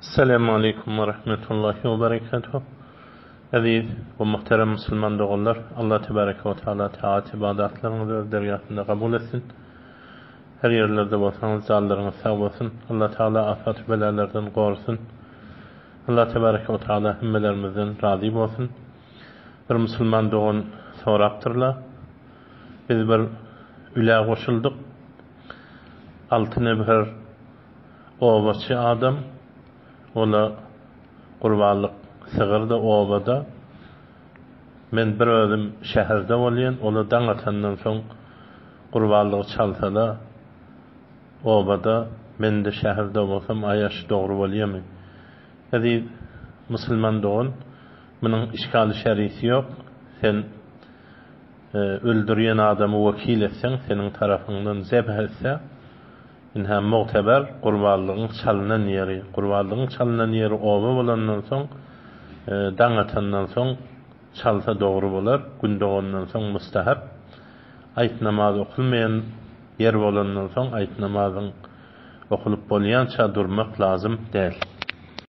Selamun Aleyküm ve Rahmetullahi ve Berekatuhu. Aziz ve muhterem Müslüman doğullar, Allah Tebareke ve Teala taat ibadatlarınızı dergâhında kabul etsin. Her yerlerde olsanız zallarınız sağ olsun. Allah Teala afat belalardan korusun. Allah Tebareke ve Teala himmelerimizden razı olsun. Bir Müslüman doğun soraptırlar. Biz bir üle koşulduk. Altına bir ovaçı adam. Ola qurbanlık sığırda obada. Men bir özüm şehirde bolýan, ola daň atandan soň qurbanlygy çalsala obada men de şehirde bolsam ayaş dogry bolýarmy? Hadi musulman doğun, munyň işgali şerisi ýok. Sen öldürýän adamy wekil etseň, seniň tarapyňdan zebh etse, hem muteber qurbanlygyň çalynan ýeri, qurbanlygyň çalynan ýeri oba bolandan soň, daň atandan soň çalsa dogry bolar, gündogandan soň mustahab. Aýt namazy okylmaýan yer bolandan soň aýt namazyň okulyp bolýança durmak lazım däl.